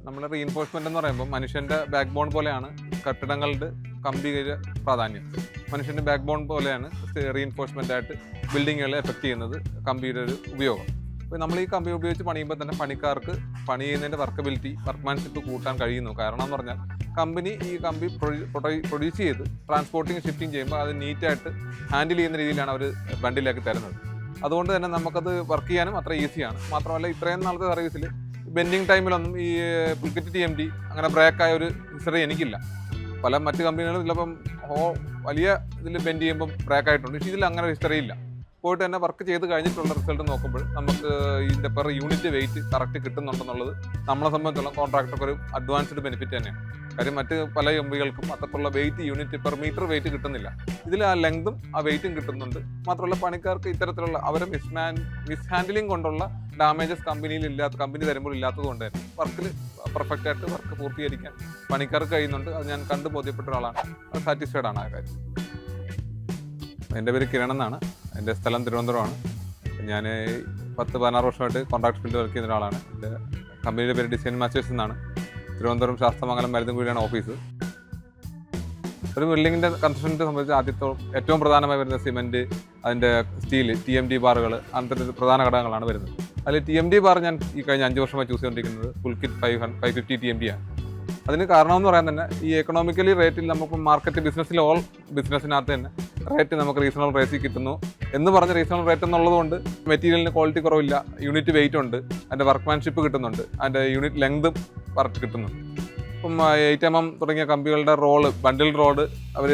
നമ്മൾ റീഇൻഫോഴ്സ്മെന്റ് എന്ന് പറയുമ്പോൾ മനുഷ്യന്റെ ബാക്ക് ബോൺ പോലെയാണ് കെട്ടിടങ്ങളുടെ കമ്പിയുടെ പ്രാധാന്യം. മനുഷ്യന്റെ ബാക്ക് ബോൺ പോലെയാണ് റീഇൻഫോഴ്സ്മെന്റ് ആയിട്ട് ബിൽഡിങ്ങുകളെ എഫക്ട് ചെയ്യുന്നത് കമ്പിയുടെ ഒരു ഉപയോഗം. അപ്പോൾ നമ്മൾ ഈ കമ്പി ഉപയോഗിച്ച് പണിയുമ്പോൾ തന്നെ പണിക്കാർക്ക് പണി ചെയ്യുന്നതിൻ്റെ വർക്കബിലിറ്റി, വർക്ക്മാൻഷിപ്പ് കൂട്ടാൻ കഴിയുന്നു. കാരണം എന്ന് പറഞ്ഞാൽ കമ്പനി ഈ കമ്പി പ്രൊഡ്യൂസ് ചെയ്ത് ട്രാൻസ്പോർട്ടിങ് ഷിഫ്റ്റിംഗ് ചെയ്യുമ്പോൾ അത് നീറ്റായിട്ട് ഹാൻഡിൽ ചെയ്യുന്ന രീതിയിലാണ് അവർ ബണ്ടിലാക്കി തരുന്നത്. അതുകൊണ്ട് തന്നെ നമുക്കത് വർക്ക് ചെയ്യാനും അത്ര ഈസിയാണ്. മാത്രമല്ല ഇത്രയും നാളത്തെ സർവീസിൽ ബെൻഡിങ് ടൈമിലൊന്നും ഈ പുൽക്കറ്റ് TMT അങ്ങനെ ബ്രേക്കായ ഒരു ഹിസ്റ്ററി എനിക്കില്ല. പല മറ്റ് കമ്പനികളും ചിലപ്പം വലിയ ഇതിൽ ബെൻഡ് ചെയ്യുമ്പം ബ്രേക്കായിട്ടുണ്ട്. പക്ഷേ ഇതിൽ അങ്ങനെ ഹിസ്റ്ററി ഇല്ല. പോയിട്ട് തന്നെ വർക്ക് ചെയ്ത് കഴിഞ്ഞിട്ടുള്ള റിസൾട്ട് നോക്കുമ്പോൾ നമുക്ക് ഇതിൻ്റെ പെർ യൂണിറ്റ് വെയിറ്റ് കറക്റ്റ് കിട്ടുന്നുണ്ടെന്നുള്ളത് നമ്മളെ സംബന്ധിച്ചുള്ള കോൺട്രാക്ടർക്ക് ഒരു അഡ്വാൻസ്ഡ് ബെനിഫിറ്റ് തന്നെയാണ്. കാര്യം മറ്റ് പല കമ്പികൾക്കും അത്രക്കുള്ള weight unit per metre weight കിട്ടുന്നില്ല. ഇതിൽ ആ ലെങ്തും ആ വെയിറ്റും കിട്ടുന്നുണ്ട്. മാത്രമല്ല പണിക്കാർക്ക് ഇത്തരത്തിലുള്ള അവരെ മിസ്ഹാൻഡിലിംഗ് കൊണ്ടുള്ള ഡാമേജസ് കമ്പനി തരുമ്പോൾ ഇല്ലാത്തത് കൊണ്ട് തന്നെ വർക്കിൽ പെർഫെക്റ്റ് ആയിട്ട് വർക്ക് പൂർത്തീകരിക്കാൻ പണിക്കാർക്ക് കഴിയുന്നുണ്ട്. അത് ഞാൻ കണ്ടു ബോധ്യപ്പെട്ട ഒരാളാണ്. അത് സാറ്റിസ്ഫൈഡ് ആണ് ആ കാര്യം. എൻ്റെ പേര് കിരൺ എന്നാണ്. എൻ്റെ സ്ഥലം തിരുവനന്തപുരമാണ്. ഞാൻ 10-16 വർഷമായിട്ട് കോൺട്രാക്ട് ഫീൽഡ് വർക്ക് ചെയ്യുന്ന ഒരാളാണ്. എൻ്റെ കമ്പനിയുടെ പേര് ഡിസൈൻ മാസ്റ്റേഴ്സ് എന്നാണ്. തിരുവനന്തപുരം ശാസ്ത്രമംഗലം മരുതൻകുഴിയാണ് ഓഫീസ്. ഒരു ബിൽഡിങ്ങിൻ്റെ കൺസ്ട്രക്ഷനെ സംബന്ധിച്ച് ഏറ്റവും പ്രധാനമായി വരുന്ന സിമെൻറ്റ്, അതിൻ്റെ സ്റ്റീൽ, TMT ബാറുകൾ, അങ്ങനത്തെ പ്രധാന ഘടകങ്ങളാണ് വരുന്നത്. അതിൽ TMT ബാർ ഞാൻ ഈ കഴിഞ്ഞ 5 വർഷമായി ചൂസ് ചെയ്തുകൊണ്ടിരിക്കുന്നത് പുൽക്കിറ്റ് 550 TMT ആണ്. അതിന് കാരണമെന്ന് പറയാൻ തന്നെ ഈ എക്കണോമിക്കലി റേറ്റിൽ നമുക്ക് മാർക്കറ്റ് ബിസിനസ്സിൽ ഓൾ ബിസിനസ്സിനകത്ത് തന്നെ റേറ്റ് നമുക്ക് റീസണബിൾ പ്രൈസിൽ കിട്ടുന്നു എന്ന് പറഞ്ഞ റീസണബിൾ റേറ്റ് എന്നുള്ളത് കൊണ്ട് മെറ്റീരിയലിന് ക്വാളിറ്റി കുറവില്ല, യൂണിറ്റ് വെയിറ്റ് ഉണ്ട്, അതിൻ്റെ വർക്ക്മാൻഷിപ്പ് കിട്ടുന്നുണ്ട്, അതിൻ്റെ യൂണിറ്റ് ലെങ്തും കറക്റ്റ് കിട്ടുന്നുണ്ട്. ഇപ്പം 8mm തുടങ്ങിയ കമ്പികളുടെ ബണ്ടിൽ റോഡ് അവർ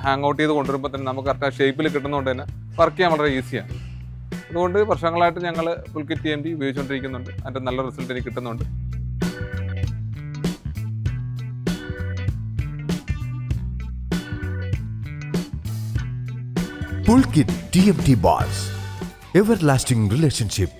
ഹാങ് ഔട്ട് ചെയ്ത് കൊണ്ടുവരുമ്പോൾ തന്നെ നമുക്ക് കറക്റ്റ് ആ ഷേപ്പിൽ കിട്ടുന്നതുകൊണ്ട് തന്നെ വർക്ക് ചെയ്യാൻ വളരെ ഈസിയാണ്. അതുകൊണ്ട് വർഷങ്ങളായിട്ട് ഞങ്ങൾ പുൽക്കിറ്റ് TMT ഉപയോഗിച്ചുകൊണ്ടിരിക്കുന്നുണ്ട്. അതിൻ്റെ നല്ല റിസൾട്ട് എനിക്ക് കിട്ടുന്നുണ്ട്. Pulkit TMT Bars. Everlasting relationship